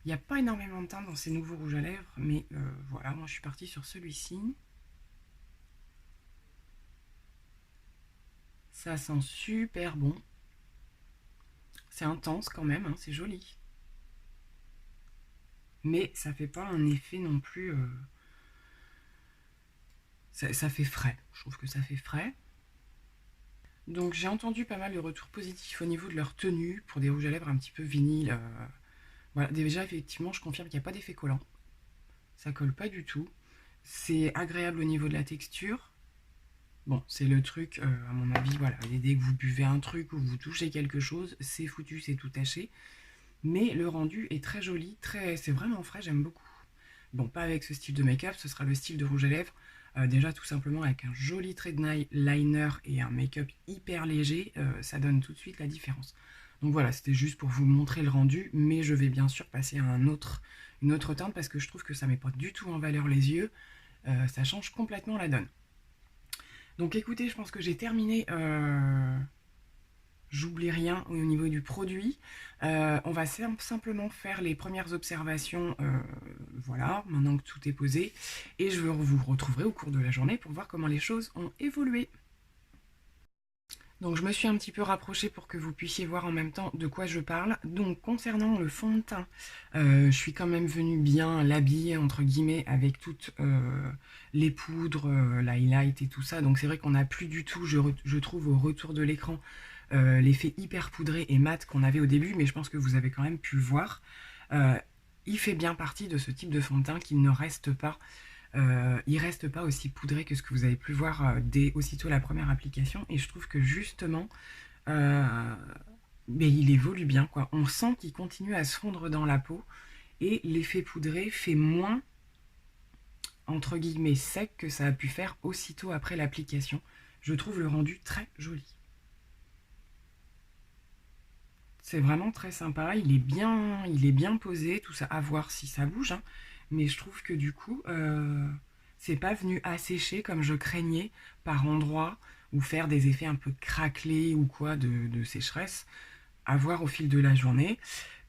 Il n'y a pas énormément de teintes dans ces nouveaux rouges à lèvres, mais voilà, moi je suis partie sur celui-ci. Ça sent super bon. C'est intense quand même, hein, c'est joli. Mais ça fait pas un effet non plus... ça fait frais, je trouve que ça fait frais. Donc j'ai entendu pas mal de retours positifs au niveau de leur tenue pour des rouges à lèvres un petit peu vinyle. Voilà, déjà effectivement je confirme qu'il n'y a pas d'effet collant. Ça colle pas du tout. C'est agréable au niveau de la texture. Bon, c'est le truc, à mon avis, voilà, dès que vous buvez un truc ou vous touchez quelque chose, c'est foutu, c'est tout taché. Mais le rendu est très joli, c'est vraiment frais, j'aime beaucoup. Bon, pas avec ce style de make-up, ce sera le style de rouge à lèvres. Déjà, tout simplement, avec un joli trait de liner et un make-up hyper léger, ça donne tout de suite la différence. Donc voilà, c'était juste pour vous montrer le rendu, mais je vais bien sûr passer à une autre teinte parce que je trouve que ça met pas du tout en valeur les yeux. Ça change complètement la donne. Donc écoutez, je pense que j'ai terminé. J'oublie rien au niveau du produit. On va simplement faire les premières observations. Voilà, maintenant que tout est posé. Et je vous retrouverai au cours de la journée pour voir comment les choses ont évolué. Donc je me suis un petit peu rapprochée pour que vous puissiez voir en même temps de quoi je parle. Donc concernant le fond de teint, je suis quand même venue bien l'habiller entre guillemets avec toutes les poudres, l'highlight et tout ça. Donc c'est vrai qu'on n'a plus du tout, je trouve au retour de l'écran, l'effet hyper poudré et mat qu'on avait au début, mais je pense que vous avez quand même pu le voir. Il fait bien partie de ce type de fond de teint qu'il ne reste pas. Il reste pas aussi poudré que ce que vous avez pu voir dès aussitôt la première application, et je trouve que justement mais il évolue bien, quoi. On sent qu'il continue à se fondre dans la peau et l'effet poudré fait moins entre guillemets sec que ça a pu faire aussitôt après l'application. Je trouve le rendu très joli. C'est vraiment très sympa, il est bien posé, tout ça, à voir si ça bouge, hein. Mais je trouve que du coup, c'est pas venu assécher comme je craignais par endroits ou faire des effets un peu craquelés ou quoi de sécheresse, à voir au fil de la journée.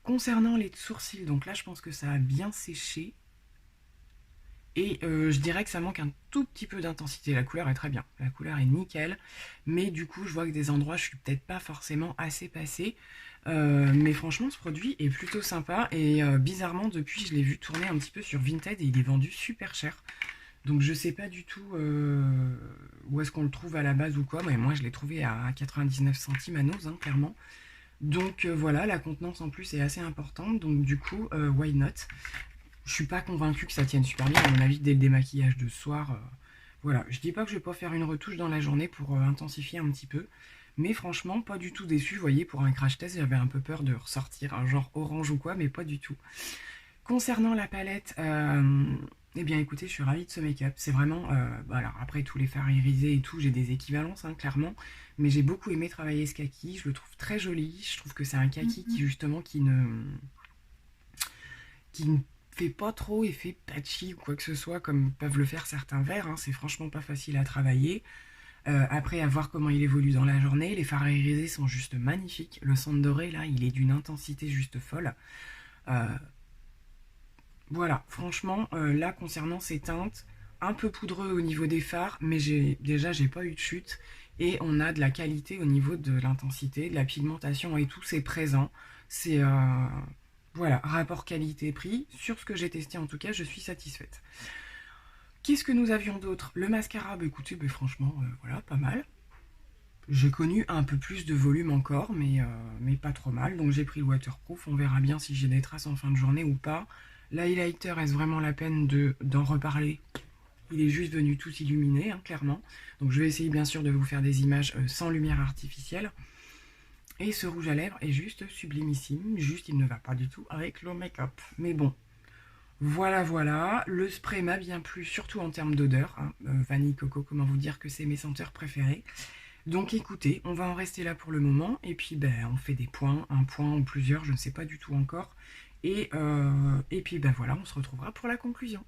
Concernant les sourcils, donc là je pense que ça a bien séché. Et je dirais que ça manque un tout petit peu d'intensité. La couleur est très bien, la couleur est nickel. Mais du coup, je vois que des endroits, je suis peut-être pas forcément assez passée. Mais franchement, ce produit est plutôt sympa. Et bizarrement, depuis, je l'ai vu tourner un petit peu sur Vinted et il est vendu super cher. Donc je sais pas du tout où est-ce qu'on le trouve à la base ou quoi. Mais moi, je l'ai trouvé à 99 centimes à Nose, hein, clairement. Donc voilà, la contenance en plus est assez importante. Donc du coup, why not? Je suis pas convaincue que ça tienne super bien. À mon avis, dès le démaquillage de soir, voilà. Je dis pas que je vais pas faire une retouche dans la journée pour intensifier un petit peu. Mais franchement, pas du tout déçu. Vous voyez, pour un crash test, j'avais un peu peur de ressortir un genre orange ou quoi, mais pas du tout. Concernant la palette, eh bien écoutez, je suis ravie de ce make-up. C'est vraiment... bah alors après, tous les fards irisés et tout, j'ai des équivalences, hein, clairement. Mais j'ai beaucoup aimé travailler ce kaki. Je le trouve très joli. Je trouve que c'est un kaki qui, justement, qui ne fait pas trop effet patchy ou quoi que ce soit comme peuvent le faire certains verres, hein. C'est franchement pas facile à travailler. Après, à voir comment il évolue dans la journée. Les fards irisés sont juste magnifiques. Le centre doré, là, il est d'une intensité juste folle. Voilà, franchement, là, concernant ces teintes, un peu poudreux au niveau des fards, mais j'ai pas eu de chute. Et on a de la qualité au niveau de l'intensité, de la pigmentation et tout, c'est présent. C'est... voilà, rapport qualité-prix. Sur ce que j'ai testé, en tout cas, je suis satisfaite. Qu'est-ce que nous avions d'autre? Le mascara, bah écoutez, bah, franchement, voilà, pas mal. J'ai connu un peu plus de volume encore, mais pas trop mal. Donc j'ai pris le waterproof. On verra bien si j'ai des traces en fin de journée ou pas. L'highlighter, est-ce vraiment la peine d'en reparler? Il est juste venu tout illuminer, hein, clairement. Donc je vais essayer bien sûr de vous faire des images sans lumière artificielle. Et ce rouge à lèvres est juste sublimissime. Juste, il ne va pas du tout avec le make-up. Mais bon, voilà, voilà. Le spray m'a bien plu, surtout en termes d'odeur, hein. Vanille, coco, comment vous dire que c'est mes senteurs préférées. Donc écoutez, on va en rester là pour le moment. Et puis, ben, on fait des points, un point ou plusieurs, je ne sais pas du tout encore. Et puis, ben voilà, on se retrouvera pour la conclusion.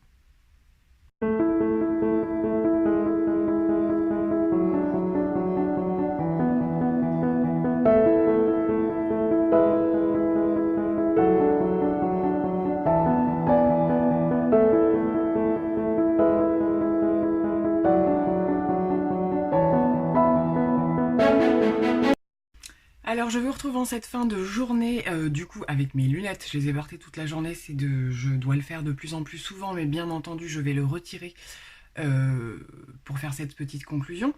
Alors je vous retrouve en cette fin de journée, du coup avec mes lunettes, je les ai portées toute la journée, je dois le faire de plus en plus souvent, mais bien entendu je vais le retirer pour faire cette petite conclusion.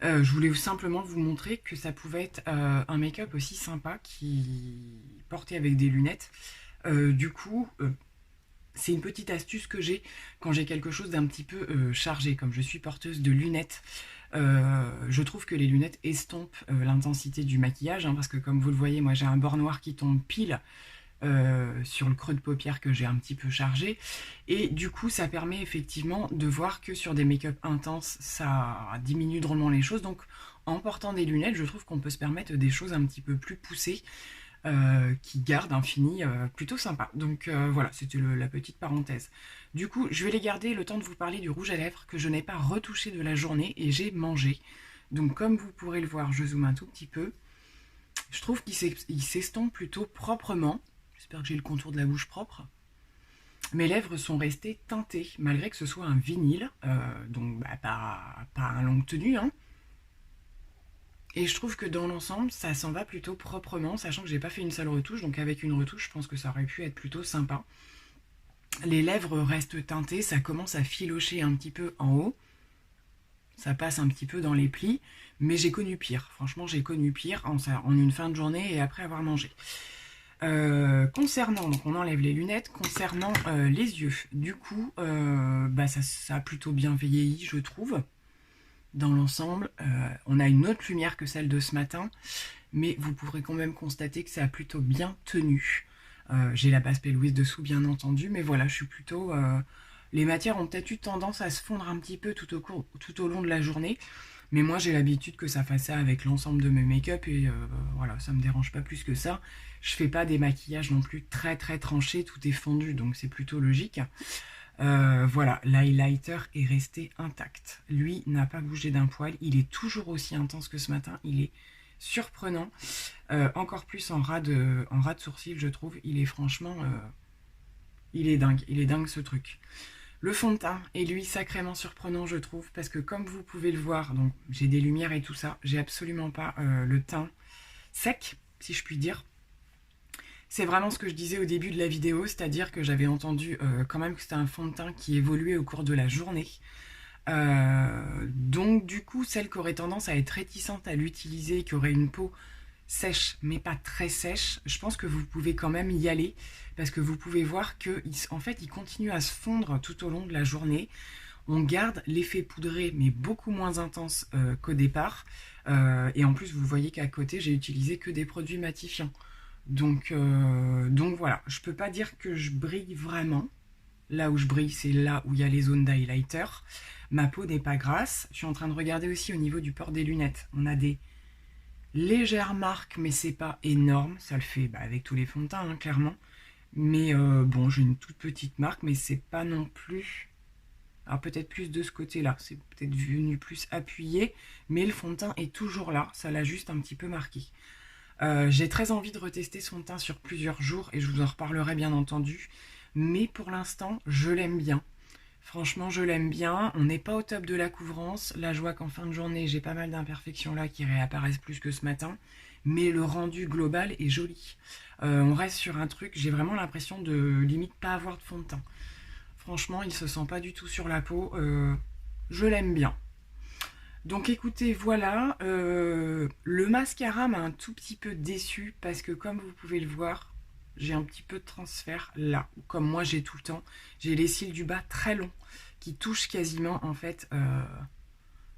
Je voulais simplement vous montrer que ça pouvait être un make-up aussi sympa qui porté avec des lunettes. Du coup, c'est une petite astuce que j'ai quand j'ai quelque chose d'un petit peu chargé, comme je suis porteuse de lunettes. Je trouve que les lunettes estompent l'intensité du maquillage, hein, parce que comme vous le voyez, moi j'ai un bord noir qui tombe pile sur le creux de paupière que j'ai un petit peu chargé, et du coup ça permet effectivement de voir que sur des make-up intenses ça diminue drôlement les choses. Donc en portant des lunettes, je trouve qu'on peut se permettre des choses un petit peu plus poussées, qui garde un fini plutôt sympa. Donc voilà, c'était la petite parenthèse. Du coup, je vais les garder le temps de vous parler du rouge à lèvres que je n'ai pas retouché de la journée et j'ai mangé. Donc comme vous pourrez le voir, je zoome un tout petit peu. Je trouve qu'il s'estompe plutôt proprement. J'espère que j'ai le contour de la bouche propre. Mes lèvres sont restées teintées, malgré que ce soit un vinyle, donc bah, pas un longue tenue, hein. Et je trouve que dans l'ensemble, ça s'en va plutôt proprement, sachant que j'ai pas fait une seule retouche, donc avec une retouche, je pense que ça aurait pu être plutôt sympa. Les lèvres restent teintées, ça commence à filocher un petit peu en haut, ça passe un petit peu dans les plis, mais j'ai connu pire. Franchement, j'ai connu pire en une fin de journée et après avoir mangé. Concernant, donc on enlève les lunettes, concernant les yeux, du coup, bah ça a plutôt bien vieilli, je trouve. Dans l'ensemble, on a une autre lumière que celle de ce matin, mais vous pourrez quand même constater que ça a plutôt bien tenu. J'ai la base P. Louise dessous, bien entendu, mais voilà, je suis plutôt... les matières ont peut-être eu tendance à se fondre un petit peu tout au long de la journée, mais moi j'ai l'habitude que ça fasse ça avec l'ensemble de mes make-up, et voilà, ça me dérange pas plus que ça. Je fais pas des maquillages non plus très tranchés, tout est fondu, donc c'est plutôt logique. Voilà, l'highlighter est resté intact. Lui n'a pas bougé d'un poil. Il est toujours aussi intense que ce matin. Il est surprenant. Encore plus en ras de sourcil, je trouve. Il est franchement... il est dingue. Il est dingue ce truc. Le fond de teint est lui sacrément surprenant, je trouve. Parce que comme vous pouvez le voir, donc j'ai des lumières et tout ça. J'ai absolument pas le teint sec, si je puis dire. C'est vraiment ce que je disais au début de la vidéo, c'est-à-dire que j'avais entendu quand même que c'était un fond de teint qui évoluait au cours de la journée. Donc du coup, celle qui aurait tendance à être réticente à l'utiliser, qui aurait une peau sèche mais pas très sèche, je pense que vous pouvez quand même y aller, parce que vous pouvez voir qu'en fait il continue à se fondre tout au long de la journée. On garde l'effet poudré mais beaucoup moins intense qu'au départ, et en plus vous voyez qu'à côté j'ai utilisé que des produits matifiants. Donc voilà, je peux pas dire que je brille vraiment. Là où je brille, c'est là où il y a les zones d'highlighter. Ma peau n'est pas grasse. Je suis en train de regarder aussi au niveau du port des lunettes. On a des légères marques, mais c'est pas énorme. Ça le fait avec tous les fonds de teint, hein, clairement. Mais bon, j'ai une toute petite marque, mais c'est pas non plus... Alors peut-être plus de ce côté-là, c'est peut-être venu plus appuyé, mais le fond de teint est toujours là. Ça l'a juste un petit peu marqué. J'ai très envie de retester son teint sur plusieurs jours et je vous en reparlerai bien entendu, mais pour l'instant je l'aime bien. Franchement je l'aime bien, on n'est pas au top de la couvrance. Là je vois qu'en fin de journée j'ai pas mal d'imperfections là qui réapparaissent plus que ce matin, mais le rendu global est joli. On reste sur un truc, j'ai vraiment l'impression de limite pas avoir de fond de teint. Franchement il se sent pas du tout sur la peau, je l'aime bien. Donc écoutez, voilà, le mascara m'a un tout petit peu déçu parce que comme vous pouvez le voir, j'ai un petit peu de transfert là, comme moi j'ai tout le temps. J'ai les cils du bas très longs qui touchent quasiment en fait,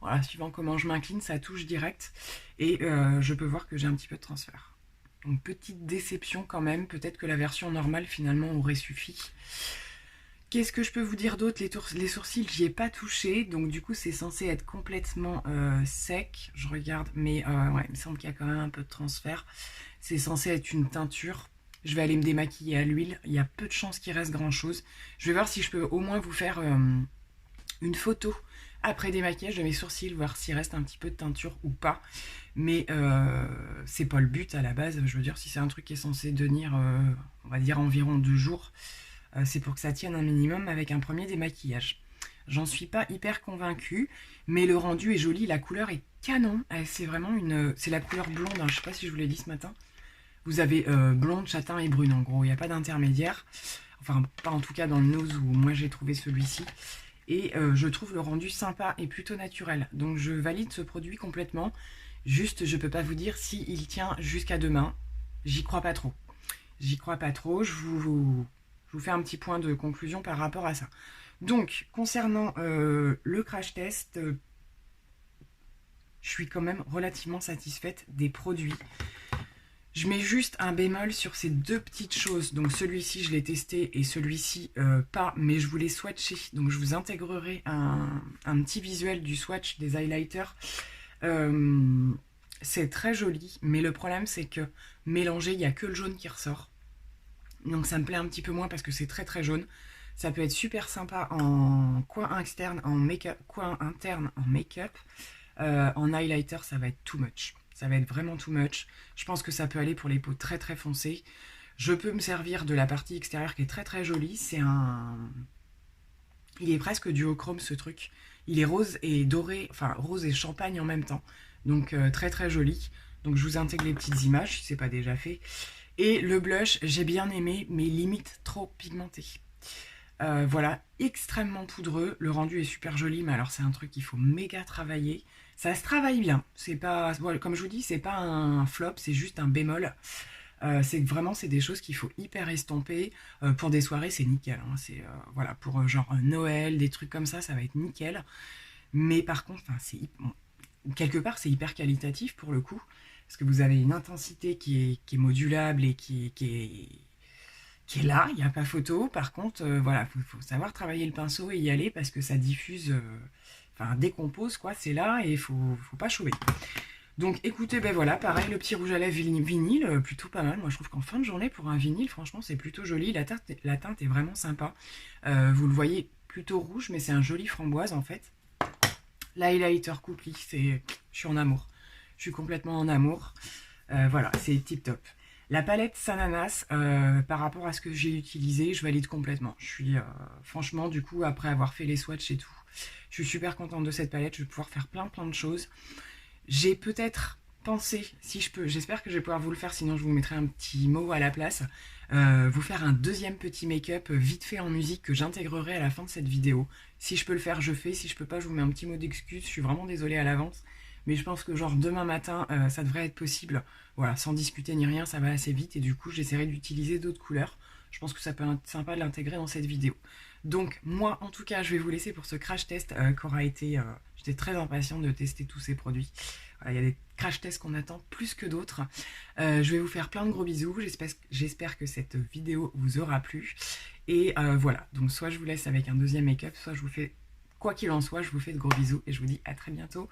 voilà, suivant comment je m'incline, ça touche direct et je peux voir que j'ai un petit peu de transfert. Donc petite déception quand même, peut-être que la version normale finalement aurait suffi. Qu'est-ce que je peux vous dire d'autre? Les sourcils, j'y ai pas touché, donc du coup c'est censé être complètement sec. Je regarde, mais ouais, il me semble qu'il y a quand même un peu de transfert. C'est censé être une teinture. Je vais aller me démaquiller à l'huile. Il y a peu de chances qu'il reste grand chose. Je vais voir si je peux au moins vous faire une photo après démaquillage de mes sourcils, voir s'il reste un petit peu de teinture ou pas. Mais c'est pas le but à la base. Je veux dire, si c'est un truc qui est censé tenir, on va dire environ 2 jours, c'est pour que ça tienne un minimum avec un premier démaquillage. j'en suis pas hyper convaincue, mais le rendu est joli, la couleur est canon, c'est vraiment c'est la couleur blonde, hein, je sais pas si je vous l'ai dit ce matin. Vous avez blonde, châtain et brune en gros, il n'y a pas d'intermédiaire, enfin pas en tout cas dans le nose où moi j'ai trouvé celui-ci. Et je trouve le rendu sympa et plutôt naturel, donc je valide ce produit complètement. Juste, je peux pas vous dire s'il tient jusqu'à demain, j'y crois pas trop. J'y crois pas trop, je vous fais un petit point de conclusion par rapport à ça. Donc, concernant le crash test, je suis quand même relativement satisfaite des produits. Je mets juste un bémol sur ces deux petites choses. Donc celui-ci, je l'ai testé et celui-ci, pas, mais je voulais swatcher. Donc je vous intégrerai un petit visuel du swatch des highlighters. C'est très joli, mais le problème, c'est que mélangé, il n'y a que le jaune qui ressort. Donc ça me plaît un petit peu moins parce que c'est très très jaune. Ça peut être super sympa en coin externe, en make-up, coin interne en make-up. En highlighter, ça va être too much. Ça va être vraiment too much. Je pense que ça peut aller pour les peaux très très foncées. Je peux me servir de la partie extérieure qui est très très jolie. C'est un... Il est presque duochrome ce truc. Il est rose et doré, enfin rose et champagne en même temps. Donc très très joli. Donc je vous intègre les petites images si c'est pas déjà fait. Et le blush, j'ai bien aimé, mais limite trop pigmenté. Voilà, extrêmement poudreux. Le rendu est super joli, mais alors c'est un truc qu'il faut méga travailler. Ça se travaille bien. C'est pas, voilà, comme je vous dis, c'est pas un flop, c'est juste un bémol. C'est que vraiment, c'est des choses qu'il faut hyper estomper. Pour des soirées, c'est nickel. Hein. C'est voilà, pour genre Noël, des trucs comme ça va être nickel. Mais par contre, bon, quelque part, c'est hyper qualitatif pour le coup, parce que vous avez une intensité qui est modulable et qui est là, il n'y a pas photo. Par contre, voilà, faut savoir travailler le pinceau et y aller parce que ça diffuse, enfin décompose quoi, c'est là et faut pas chauver. Donc écoutez, ben voilà, pareil, le petit rouge à lèvres vinyle, plutôt pas mal. Moi je trouve qu'en fin de journée pour un vinyle, franchement c'est plutôt joli. La teinte est vraiment sympa. Vous le voyez plutôt rouge, mais c'est un joli framboise en fait. L'highlighter Coupli, je suis en amour. Je suis complètement en amour. Voilà, c'est tip top. La palette Sananas, par rapport à ce que j'ai utilisé, je valide complètement. Je suis, franchement, du coup, après avoir fait les swatchs et tout, je suis super contente de cette palette. Je vais pouvoir faire plein de choses. J'ai peut-être pensé, si je peux, j'espère que je vais pouvoir vous le faire, sinon je vous mettrai un petit mot à la place, vous faire un deuxième petit make-up vite fait en musique que j'intégrerai à la fin de cette vidéo. Si je peux le faire, je fais. Si je peux pas, je vous mets un petit mot d'excuse. Je suis vraiment désolée à l'avance. Mais je pense que genre demain matin, ça devrait être possible. Voilà, sans discuter ni rien, ça va assez vite. Et du coup, j'essaierai d'utiliser d'autres couleurs. Je pense que ça peut être sympa de l'intégrer dans cette vidéo. Donc moi, en tout cas, je vais vous laisser pour ce crash test qu'aura été... J'étais très impatiente de tester tous ces produits. Voilà, il y a des crash tests qu'on attend plus que d'autres. Je vais vous faire plein de gros bisous. J'espère que cette vidéo vous aura plu. Et voilà, donc soit je vous laisse avec un deuxième make-up, soit je vous fais... Quoi qu'il en soit, je vous fais de gros bisous et je vous dis à très bientôt.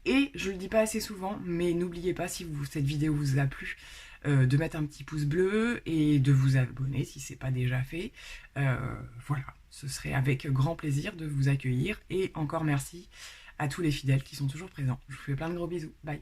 Et je le dis pas assez souvent, mais n'oubliez pas, si cette vidéo vous a plu, de mettre un petit pouce bleu et de vous abonner si c'est pas déjà fait. Voilà, ce serait avec grand plaisir de vous accueillir. Et encore merci à tous les fidèles qui sont toujours présents. Je vous fais plein de gros bisous. Bye.